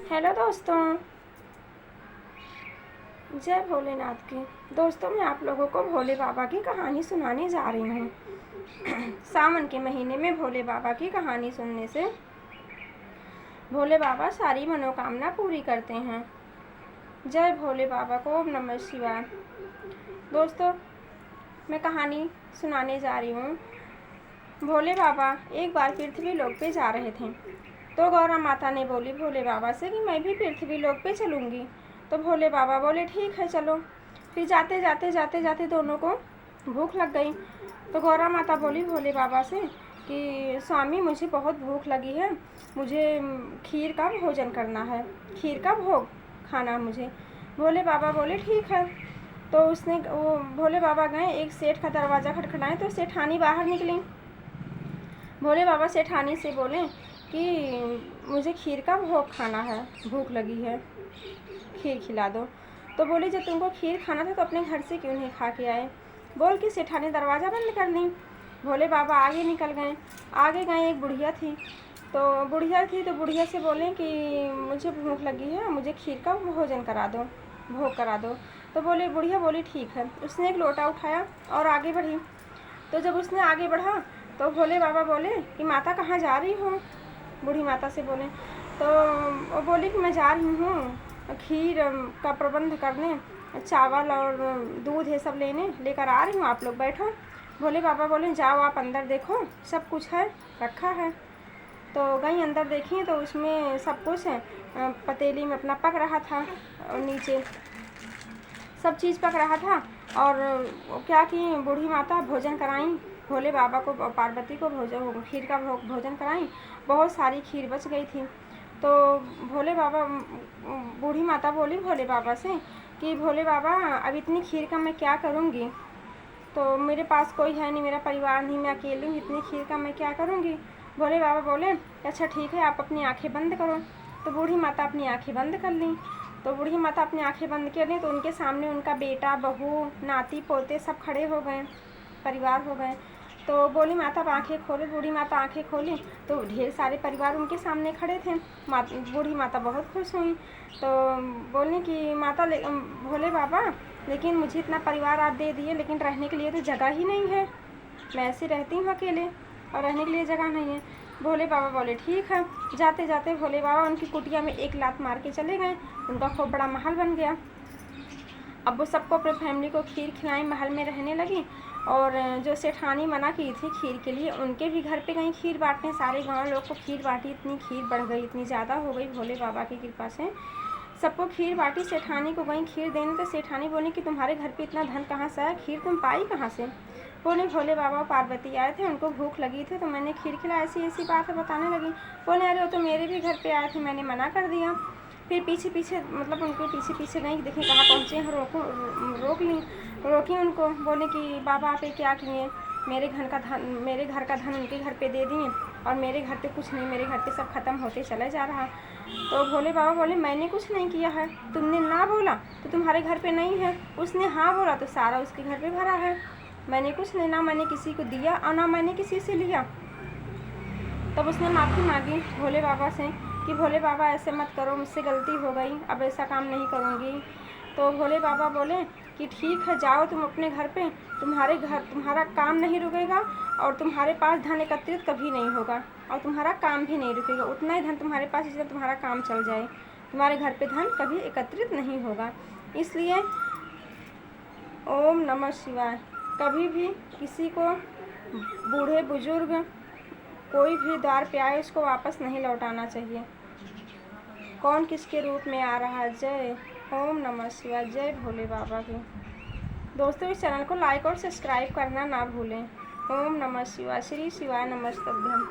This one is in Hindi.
हेलो दोस्तों, जय भोलेनाथ की। दोस्तों, मैं आप लोगों को भोले बाबा की कहानी सुनाने जा रही हूँ। सावन के महीने में भोले बाबा की कहानी सुनने से भोले बाबा सारी मनोकामना पूरी करते हैं। जय भोले बाबा को, ओम नमः शिवाय। दोस्तों, मैं कहानी सुनाने जा रही हूँ। भोले बाबा एक बार पृथ्वी लोक पे जा रहे थे, तो गौरा माता ने बोली भोले बाबा से कि मैं भी पृथ्वी लोक पे चलूँगी। तो भोले बाबा बोले ठीक है चलो। फिर जाते जाते दोनों को भूख लग गई। तो गौरा माता बोली भोले बाबा से कि स्वामी, मुझे बहुत भूख लगी है, मुझे खीर का भोजन करना है, खीर का भोग खाना मुझे। भोले बाबा बोले ठीक है। तो वो भोले बाबा गए, एक सेठ का दरवाज़ा खटखटाए तो सेठानी बाहर निकली। भोले बाबा सेठानी से बोले कि मुझे खीर का भोग खाना है, भूख लगी है, खीर खिला दो। तो बोले जब तुमको खीर खाना था तो अपने घर से क्यों नहीं खा के आए। बोल के सेठानी दरवाज़ा बंद कर दी। भोले बाबा आगे निकल गए। आगे गए, एक बुढ़िया थी। तो बुढ़िया से बोले कि मुझे भूख लगी है, मुझे खीर का भोजन करा दो, भोग करा दो। तो बुढ़िया बोली ठीक है। उसने एक लोटा उठाया और आगे बढ़ी। तो जब उसने आगे बढ़ा तो भोले बाबा बोले कि माता कहाँ जा रही हो। बूढ़ी माता से बोले तो वो बोली कि मैं जा रही हूँ खीर का प्रबंध करने, चावल और दूध ये सब लेकर आ रही हूँ, आप लोग बैठो। भोले बाबा बोले जाओ आप अंदर देखो, सब कुछ है, रखा है। तो गई अंदर देखी तो उसमें सब कुछ पतीली में अपना पक रहा था, और नीचे सब चीज़ पक रहा था। और क्या कि बूढ़ी माता भोजन कराई भोले बाबा को, पार्वती को खीर का भोजन कराई। बहुत सारी खीर बच गई थी। तो बूढ़ी माता बोली भोले बाबा से कि भोले बाबा, अब इतनी खीर का मैं क्या करूँगी, तो मेरे पास कोई है नहीं, मेरा परिवार नहीं, मैं अकेली हूँ, इतनी खीर का मैं क्या करूँगी। भोले बाबा बोले अच्छा ठीक है, आप अपनी आँखें बंद करो। तो बूढ़ी माता अपनी आँखें बंद कर ली। तो बूढ़ी माता अपनी आँखें बंद कर ली तो उनके सामने उनका बेटा, बहू, नाती पोते सब खड़े हो गए, परिवार हो गए। तो बोली माता अब आँखें खोले। बूढ़ी माता आँखें खोली तो ढेर सारे परिवार उनके सामने खड़े थे। बूढ़ी माता बहुत खुश हुई। तो बोली कि माता भोले बाबा, लेकिन मुझे इतना परिवार आप दे दिए, लेकिन रहने के लिए तो जगह ही नहीं है, मैं ऐसे रहती हूँ अकेले और रहने के लिए जगह नहीं है। भोले बाबा बोले ठीक है। जाते जाते भोले बाबा उनकी कुटिया में एक लात मार के चले गए। उनका खूब बड़ा महल बन गया। अब वो सबको, अपने फैमिली को खीर खिलाई, महल में रहने लगी। और जो सेठानी मना की थी खीर के लिए, उनके भी घर पे गई खीर बांटने, सारे गांव लोग को खीर बांटी। इतनी खीर बढ़ गई, इतनी ज़्यादा हो गई भोले बाबा की कृपा से, सबको खीर बांटी। सेठानी को गई खीर देने तो सेठानी बोली कि तुम्हारे घर पे इतना धन कहाँ से आया, खीर तुम पाई कहाँ से। बोले भोले बाबा पार्वती आए थे, उनको भूख लगी थी तो मैंने खीर खिलाई, ऐसी बात है बताने लगी। बोले अरे वो तो मेरे भी घर पे आए थे, मैंने मना कर दिया। फिर पीछे मतलब उनके पीछे गई, देखें कहाँ पहुँचे हैं, रोकी उनको। बोले कि बाबा आप क्या किए, मेरे घर का धन उनके घर पे दे दिए और मेरे घर पे कुछ नहीं, मेरे घर पे सब खत्म होते चला जा रहा। तो भोले बाबा बोले मैंने कुछ नहीं किया है, तुमने ना बोला तो तुम्हारे घर पे नहीं है, उसने हाँ बोला तो सारा उसके घर पे भरा है। मैंने कुछ नहीं, ना मैंने किसी को दिया और ना मैंने किसी से लिया। तब उसने माफ़ी मांगी भोले बाबा से कि भोले बाबा ऐसे मत करो, मुझसे गलती हो गई, अब ऐसा काम नहीं करूँगी। तो भोले बाबा बोले कि ठीक है जाओ तुम अपने घर पे, तुम्हारा काम नहीं रुकेगा और तुम्हारे पास धन एकत्रित कभी नहीं होगा और तुम्हारा काम भी नहीं रुकेगा। उतना ही धन तुम्हारे पास जितना तुम्हारा काम चल जाए, तुम्हारे घर पे धन कभी एकत्रित नहीं होगा। इसलिए ओम नमः शिवाय। कभी भी किसी को, बूढ़े बुजुर्ग कोई भी द्वार पे आए उसको वापस नहीं लौटाना चाहिए। कौन किसके रूप में आ रहा है। जय ओम नमः शिवाय, जय भोले बाबा की। दोस्तों, इस चैनल को लाइक और सब्सक्राइब करना ना भूलें। ओम नमः शिवाय, श्री शिवाय नमस्तुभ्यम।